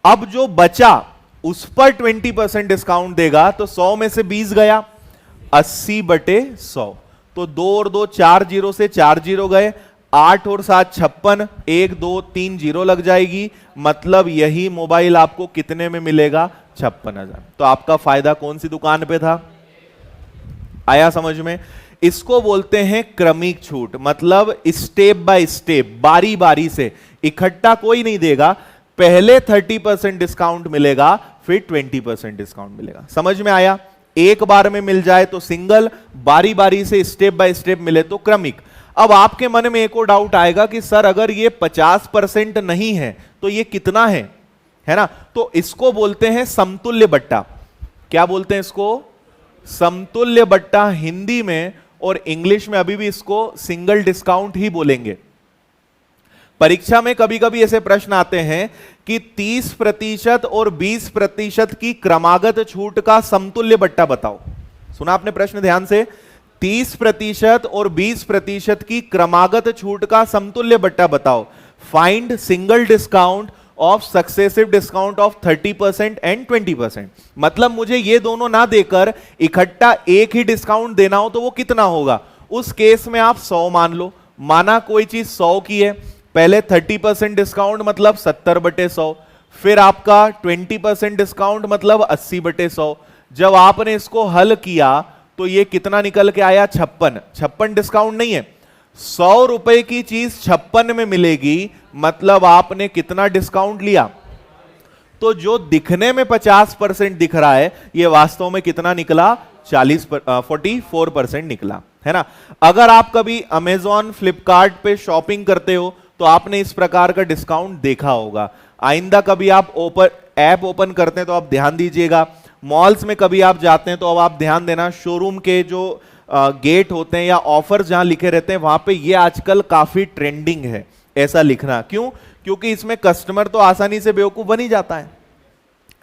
अब जो बचा उस पर 20% डिस्काउंट देगा, तो 100 में से 20 गया, 80/100। तो 2 और 2 4 जीरो से 4 जीरो गए, 8 और 7 56, 1 2 3 जीरो लग जाएगी। मतलब यही मोबाइल आपको कितने में मिलेगा? 56,000। तो आपका फायदा कौन सी दुकान पे था? आया समझ में? इसको बोलते हैं क्रमिक छूट, मतलब स्टेप बाय स्टेप, बारी बारी से, इकट्ठा कोई नहीं देगा। पहले 30% डिस्काउंट मिलेगा, फिर 20% डिस्काउंट मिलेगा। समझ में आया? एक बार में मिल जाए तो सिंगल, बारी बारी से स्टेप बाय स्टेप मिले तो क्रमिक। अब आपके मन में एक और डाउट आएगा कि सर अगर ये 50% नहीं है तो ये कितना है ना। तो इसको बोलते हैं समतुल्य बट्टा। क्या बोलते हैं इसको? समतुल्य बट्टा हिंदी में, और इंग्लिश में अभी भी इसको सिंगल डिस्काउंट ही बोलेंगे। परीक्षा में कभी कभी ऐसे प्रश्न आते हैं कि 30% और 20% की क्रमागत छूट का समतुल्य बट्टा बताओ। सुना आपने प्रश्न ध्यान से? 30% और 20% की क्रमागत छूट का समतुल्य बट्टा बताओ। Find single discount of successive discount of 30% and 20%। मतलब मुझे ये दोनों ना देकर इकट्ठा एक ही डिस्काउंट देना हो तो वो कितना होगा? उस केस में आप 100 मान लो। माना कोई चीज 100 की है, पहले 30% डिस्काउंट मतलब 70/100, फिर आपका 20% डिस्काउंट मतलब 80/100। जब आपने इसको हल किया तो ये कितना निकल के आया? 56। 56 डिस्काउंट नहीं है, 100 रुपए की चीज 56 में मिलेगी, मतलब आपने कितना डिस्काउंट लिया? तो जो दिखने में 50% दिख रहा है, ये वास्तव में कितना निकला? 44% निकला, है ना। अगर आप कभी अमेजॉन, फ्लिपकार्ट पे शॉपिंग करते हो तो आपने इस प्रकार का डिस्काउंट देखा होगा। आइंदा कभी आप ऐप ओपन करते हैं तो आप ध्यान दीजिएगा। मॉल्स में कभी आप जाते हैं तो अब आप ध्यान देना, शोरूम के जो गेट होते हैं या ऑफर जहां लिखे रहते हैं, वहां पे ये आजकल काफी ट्रेंडिंग है ऐसा लिखना। क्यों? क्योंकि इसमें कस्टमर तो आसानी से बेवकूफ बन ही जाता है।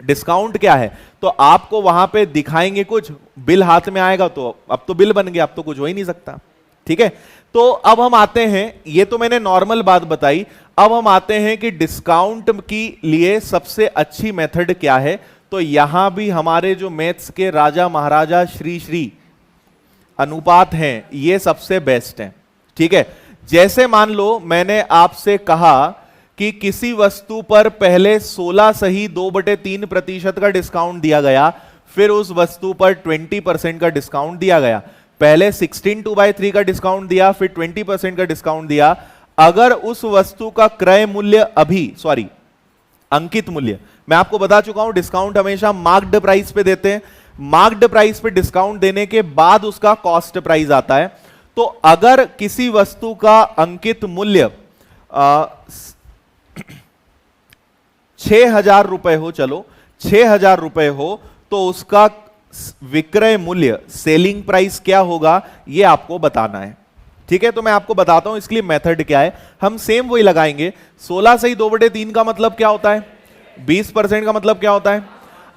डिस्काउंट क्या है? तो आपको वहां पे दिखाएंगे कुछ, बिल हाथ में आएगा तो अब तो बिल बन गया, अब तो कुछ हो ही नहीं सकता, ठीक है। तो अब हम आते हैं, ये तो मैंने नॉर्मल बात बताई, अब हम आते हैं कि डिस्काउंट की लिए सबसे अच्छी मेथड क्या है। तो यहां भी हमारे जो मैथ्स के राजा महाराजा श्री अनुपात हैं, ये सबसे बेस्ट है, ठीक है। जैसे मान लो मैंने आपसे कहा कि किसी वस्तु पर पहले 16 सही 2/3% का डिस्काउंट दिया गया, फिर उस वस्तु पर 20% का डिस्काउंट दिया गया। पहले 16 2/3 का डिस्काउंट दिया, फिर 20% का डिस्काउंट दिया। अगर उस वस्तु का क्रय मूल्य अंकित मूल्य, मैं आपको बता चुका हूं डिस्काउंट हमेशा मार्क्ड प्राइस पे देते हैं, मार्क्ड प्राइस पे डिस्काउंट देने के बाद उसका कॉस्ट प्राइस आता है। तो अगर किसी वस्तु का अंकित मूल्य 6,000 रुपए हो, चलो 6,000 रुपए हो, तो उसका विक्रय मूल्य सेलिंग प्राइस क्या होगा ये आपको बताना है। ठीक है, तो मैं आपको बताता हूं इसके लिए मेथड क्या है। हम सेम वही लगाएंगे। 16 से ही 2/3 का मतलब क्या होता है? 20% का मतलब क्या होता है?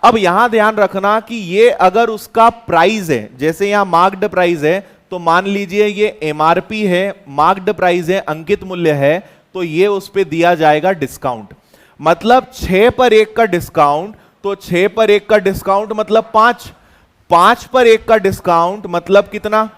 अब यहां ध्यान रखना कि ये अगर उसका प्राइस है, जैसे यहां मार्क्ड प्राइस है, तो मान लीजिए ये एमआरपी है, मार्क्ड प्राइस है, अंकित मूल्य है, तो ये उस पे दिया जाएगा डिस्काउंट। मतलब 6 पर 1 का डिस्काउंट, तो 6 पर 1 का डिस्काउंट मतलब 5 पर 1 का डिस्काउंट मतलब कितना?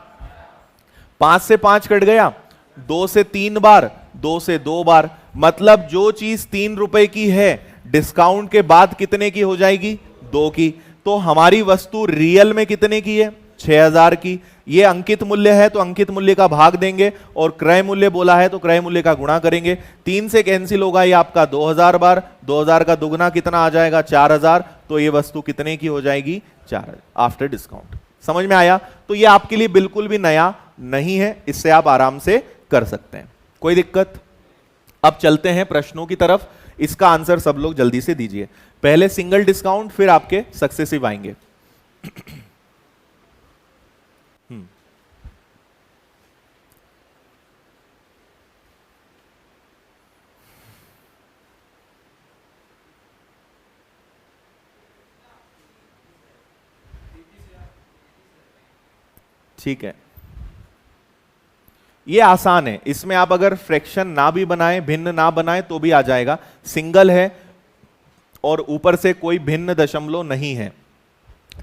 5 से 5 कट गया, 2 से 3 बार, 2 से 2 बार, मतलब जो चीज 3 रुपए की है डिस्काउंट के बाद कितने की हो जाएगी? 2 की। तो हमारी वस्तु रियल में कितने की है? 6,000 की। ये अंकित मूल्य है तो अंकित मूल्य का भाग देंगे, और क्रय मूल्य बोला है तो क्रय मूल्य का गुणा करेंगे। 3 से कैंसिल होगा ये आपका 2,000 बार, 2,000 का दुगना कितना आ जाएगा? 4,000। तो ये वस्तु कितने की हो जाएगी? 4,000 आफ्टर डिस्काउंट। समझ में आया? तो ये आपके लिए बिल्कुल भी नया नहीं है, इससे आप आराम से कर सकते हैं, कोई दिक्कत। अब चलते हैं प्रश्नों की तरफ। इसका आंसर सब लोग जल्दी से दीजिए। पहले सिंगल डिस्काउंट, फिर आपके सक्सेसिव आएंगे। ठीक है, ये आसान है। इसमें आप अगर फ्रैक्शन ना भी बनाएं, भिन्न ना बनाएं, तो भी आ जाएगा। सिंगल है और ऊपर से कोई भिन्न दशमलव नहीं है।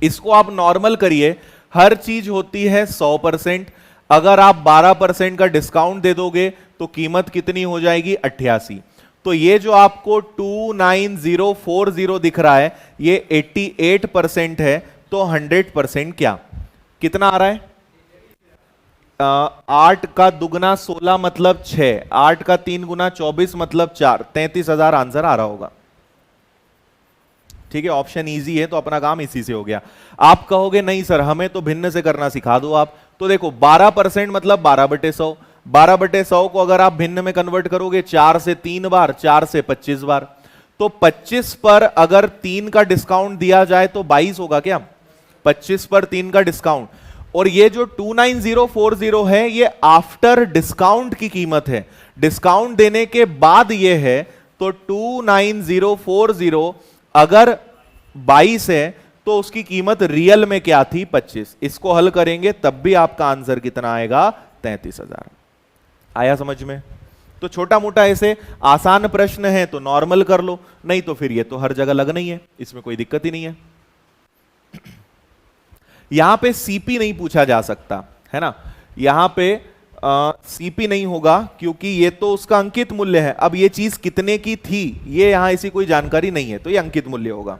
इसको आप नॉर्मल करिए। हर चीज होती है 100%। अगर आप 12% का डिस्काउंट दे दोगे तो कीमत कितनी हो जाएगी? 88। तो ये जो आपको 29040 दिख रहा है, ये 88% है। तो 100% क्या कितना आ रहा है? 8 का दुगना 16 मतलब 6, 8 का 3 गुना 24 मतलब 4, 33,000 आंसर आ रहा होगा। ठीक है, ऑप्शन इजी है तो अपना काम इसी से हो गया। आप कहोगे नहीं सर हमें तो भिन्न से करना सिखा दो आप। तो देखो 12% मतलब 12/100, 12/100 को अगर आप भिन्न में कन्वर्ट करोगे 4 से 3 बार, 4 से 25 बार, तो 25 पर अगर 3 का डिस्काउंट दिया जाए तो 22 होगा क्या? 25 पर 3 का डिस्काउंट। और ये जो 29040 है ये आफ्टर डिस्काउंट की कीमत है, डिस्काउंट देने के बाद ये है। तो 29040 अगर 22 है तो उसकी कीमत रियल में क्या थी? 25। इसको हल करेंगे तब भी आपका आंसर कितना आएगा? 33,000। आया समझ में? तो छोटा मोटा ऐसे आसान प्रश्न है तो नॉर्मल कर लो, नहीं तो फिर ये तो हर जगह लगना ही है, इसमें कोई दिक्कत ही नहीं है। यहां पे सीपी नहीं पूछा जा सकता है ना, यहां पे सीपी नहीं होगा क्योंकि ये तो उसका अंकित मूल्य है। अब ये चीज कितने की थी ये यहां ऐसी कोई जानकारी नहीं है, तो ये अंकित मूल्य होगा।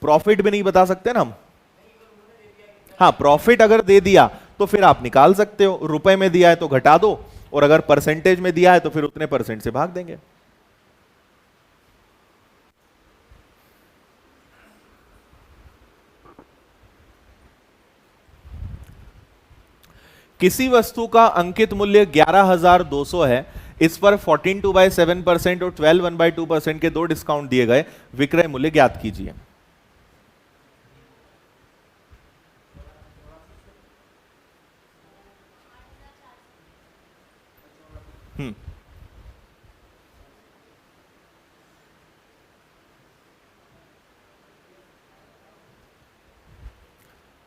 प्रॉफिट भी नहीं बता सकते ना हम। हाँ, प्रॉफिट अगर दे दिया तो फिर आप निकाल सकते हो, रुपए में दिया है तो घटा दो, और अगर परसेंटेज में दिया है तो फिर उतने परसेंट से भाग देंगे। किसी वस्तु का अंकित मूल्य 11,200 है, इस पर 14/7% और 12/1/2% के 2 डिस्काउंट दिए गए, विक्रय मूल्य ज्ञात कीजिए।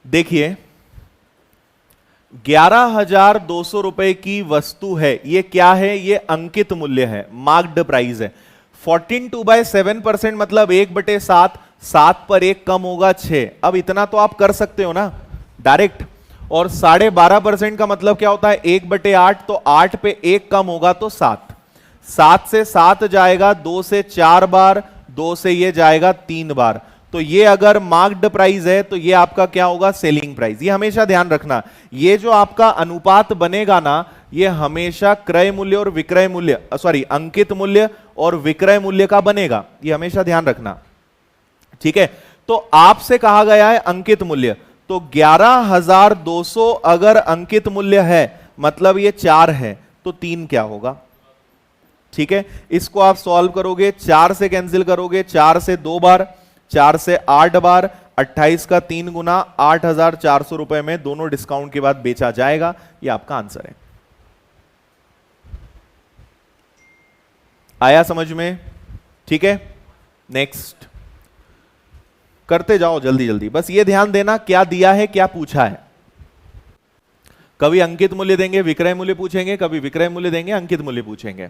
देखिए 11,200 रुपए की वस्तु है, ये क्या है? ये अंकित मूल्य है, मार्क्ड प्राइस है। 14/7% मतलब 1/7, 7 पर 1 कम होगा 6। अब इतना तो आप कर सकते हो ना डायरेक्ट। और 12.5% का मतलब क्या होता है? 1/8, तो 8 पे 1 कम होगा तो 7, 7 से 7 जाएगा 2 से 4 बार, 2 से ये जाएगा 3 बार, तो ये अगर मार्क्ड प्राइस है तो ये आपका क्या होगा, सेलिंग प्राइस। ये हमेशा ध्यान रखना, ये जो आपका अनुपात बनेगा ना, ये हमेशा क्रय मूल्य और विक्रय मूल्य, सॉरी अंकित मूल्य और विक्रय मूल्य का बनेगा, ये हमेशा ध्यान रखना, ठीक है। तो आपसे कहा गया है अंकित मूल्य, तो 11,200 अगर अंकित मूल्य है मतलब ये 4 है, तो 3 क्या होगा, ठीक है। इसको आप सॉल्व करोगे, 4 से कैंसिल करोगे, 4 से 2 बार, 4 से 8 बार, 28 का 3 गुना, 8,400 रुपए में दोनों डिस्काउंट के बाद बेचा जाएगा। ये आपका आंसर है। आया समझ में, ठीक है। नेक्स्ट करते जाओ जल्दी जल्दी, बस ये ध्यान देना क्या दिया है क्या पूछा है। कभी अंकित मूल्य देंगे, विक्रय मूल्य पूछेंगे, कभी विक्रय मूल्य देंगे, अंकित मूल्य पूछेंगे।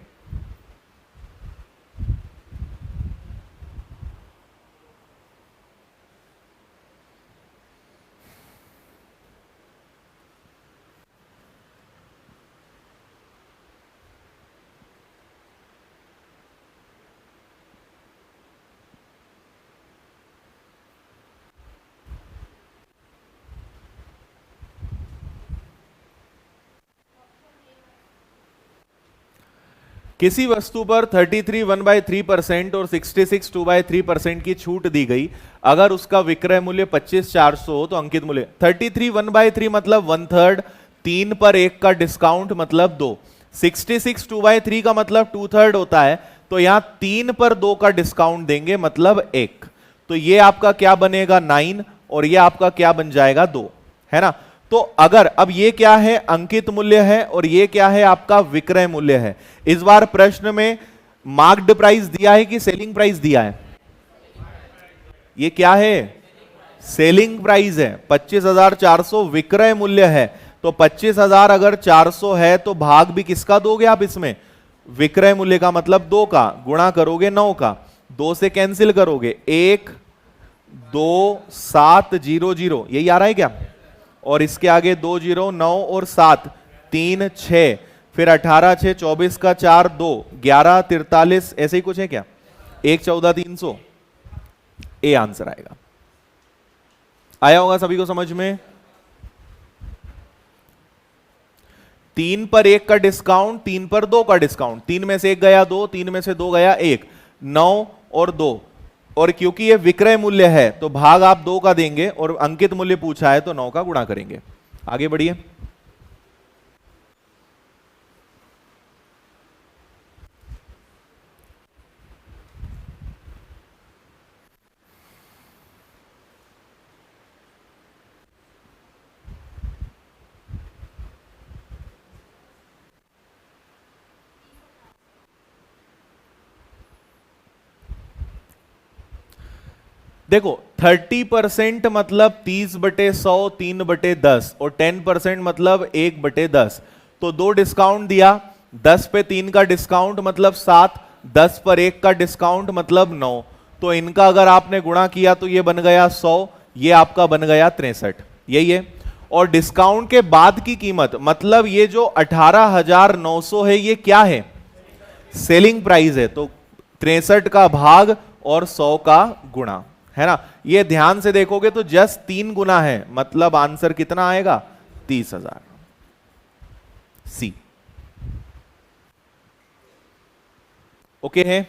किसी वस्तु पर 33 1/3% और 66 2/3% की छूट दी गई, अगर उसका विक्रय मूल्य 25,400 हो तो अंकित मूल्य। 33 1/3 मतलब 1/3, 3 पर 1 का डिस्काउंट मतलब 2, 66 2/3 का मतलब 2/3 होता है, तो यहां 3 पर 2 का डिस्काउंट देंगे मतलब 1, तो ये आपका क्या बनेगा 9 और ये आपका क्या बन जाएगा 2, है ना। तो अगर अब ये क्या है, अंकित मूल्य है और ये क्या है आपका विक्रय मूल्य है। इस बार प्रश्न में मार्क्ड प्राइस दिया है कि सेलिंग प्राइस दिया है, ये क्या है, सेलिंग प्राइस है। 25,400 विक्रय मूल्य है, तो 25,000 अगर 400 है तो भाग भी किसका दोगे आप इसमें, विक्रय मूल्य का, मतलब 2 का, गुणा करोगे 9 का, 2 से कैंसिल करोगे, 1 2 7 0 0, यही आ रहा है क्या, और इसके आगे 2 0 9 और 7 3 6, फिर 18 6 24 का 4 2 11 43, ऐसे ही कुछ है क्या, 1 14 300, ए आंसर आएगा। आया होगा सभी को समझ में। 3 पर 1 का डिस्काउंट, 3 पर 2 का डिस्काउंट, 3 में से 1 गया 2, 3 में से 2 गया 1, 9 और 2, और क्योंकि ये विक्रय मूल्य है तो भाग आप 2 का देंगे और अंकित मूल्य पूछा है तो 9 का गुणा करेंगे। आगे बढ़िए। देखो 30% मतलब 30/100, 3/10, और 10% मतलब 1/10, तो 2 डिस्काउंट दिया, 10 पे 3 का डिस्काउंट मतलब 7, 10 पर 1 का डिस्काउंट मतलब 9, तो इनका अगर आपने गुणा किया तो ये बन गया 100, ये आपका बन गया 63, यही है। और डिस्काउंट के बाद की कीमत मतलब ये जो 18,900 है ये क्या है, सेलिंग प्राइस है, तो 63 का भाग और 100 का गुणा, है ना। ये ध्यान से देखोगे तो जस्ट 3 गुना है, मतलब आंसर कितना आएगा 30,000, सी। ओके है,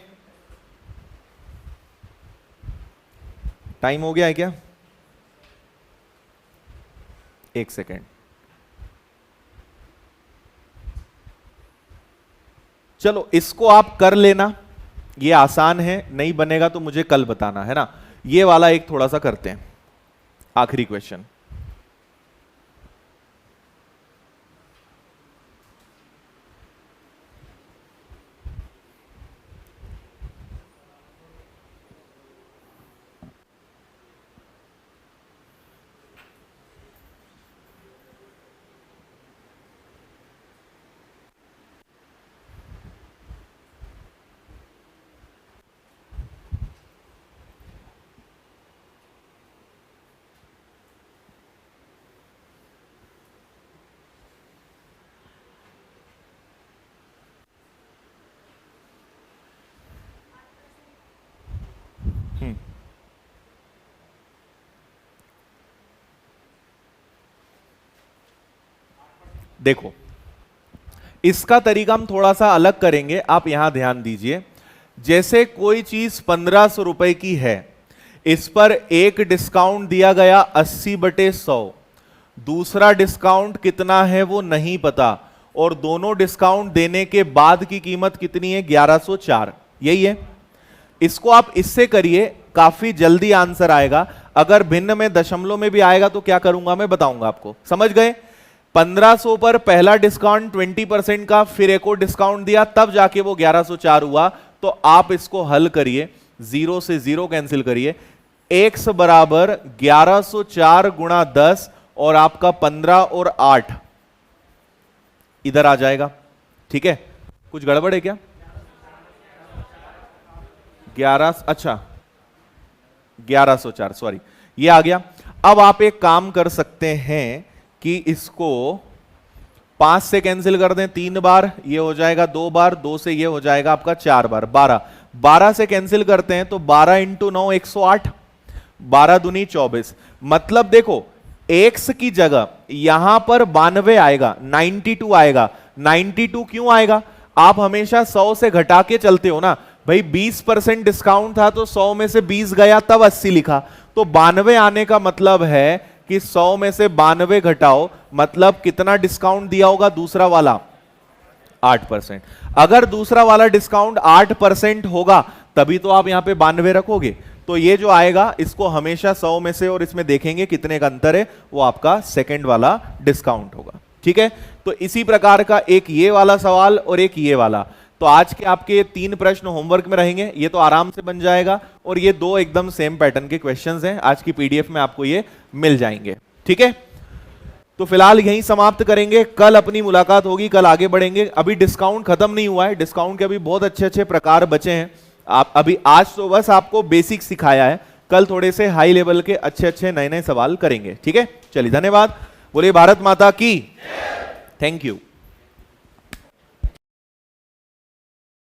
टाइम हो गया है क्या, 1 सेकेंड, चलो इसको आप कर लेना, ये आसान है, नहीं बनेगा तो मुझे कल बताना, है ना। ये वाला एक थोड़ा सा करते हैं, आखिरी क्वेश्चन। देखो इसका तरीका हम थोड़ा सा अलग करेंगे, आप यहां ध्यान दीजिए। जैसे कोई चीज 1500 रुपए की है, इस पर एक डिस्काउंट दिया गया 80/100, दूसरा डिस्काउंट कितना है वो नहीं पता, और दोनों डिस्काउंट देने के बाद की कीमत कितनी है 1104, यही है। इसको आप इससे करिए, काफी जल्दी आंसर आएगा। अगर भिन्न में दशमलव में भी आएगा तो क्या करूंगा मैं बताऊंगा आपको, समझ गए। 1500 पर पहला डिस्काउंट 20% का, फिर एक और डिस्काउंट दिया, तब जाके वो 1104 हुआ। तो आप इसको हल करिए, 0 से 0 कैंसिल करिए, x बराबर 1104 गुणा 10 और आपका 15 और 8 इधर आ जाएगा। ठीक है, कुछ गड़बड़ है क्या? 1104, सॉरी, ये आ गया। अब आप एक काम कर सकते हैं कि इसको 5 से कैंसिल कर दें 3 बार, ये हो जाएगा 2 बार, 2 से ये हो जाएगा आपका 4 बार, 12 से कैंसिल करते हैं तो 12 इंटू 9 108, 12 दूनी 24। मतलब देखो x की जगह यहां पर 92 आएगा, 92 आएगा। 92 क्यों आएगा? आप हमेशा 100 से घटा के चलते हो ना भाई, 20% डिस्काउंट था तो 100 में से 20 गया तब 80 लिखा, तो 92 आने का मतलब है कि 100 में से 92 घटाओ, मतलब कितना डिस्काउंट दिया होगा दूसरा वाला 8%। अगर दूसरा वाला डिस्काउंट 8% होगा तभी तो आप यहां पे 92 रखोगे। तो ये जो आएगा इसको हमेशा 100 में से और इसमें देखेंगे कितने का अंतर है, वो आपका सेकंड वाला डिस्काउंट होगा। ठीक है, तो इसी प्रकार का एक ये वाला सवाल और एक ये वाला। तो आज के आपके 3 प्रश्न होमवर्क में रहेंगे, ये तो आराम से बन जाएगा, और ये 2 एकदम सेम पैटर्न के क्वेश्चंस हैं, आज की पीडीएफ में आपको ये मिल जाएंगे। ठीक है, तो फिलहाल यहीं समाप्त करेंगे, कल अपनी मुलाकात होगी, कल आगे बढ़ेंगे। अभी डिस्काउंट खत्म नहीं हुआ है, डिस्काउंट के अभी बहुत अच्छे अच्छे प्रकार बचे हैं। आप अभी आज तो बस आपको बेसिक सिखाया है, कल थोड़े से हाई लेवल के अच्छे अच्छे नए नए सवाल करेंगे। ठीक है, चलिए धन्यवाद, बोलिए भारत माता की, थैंक यू।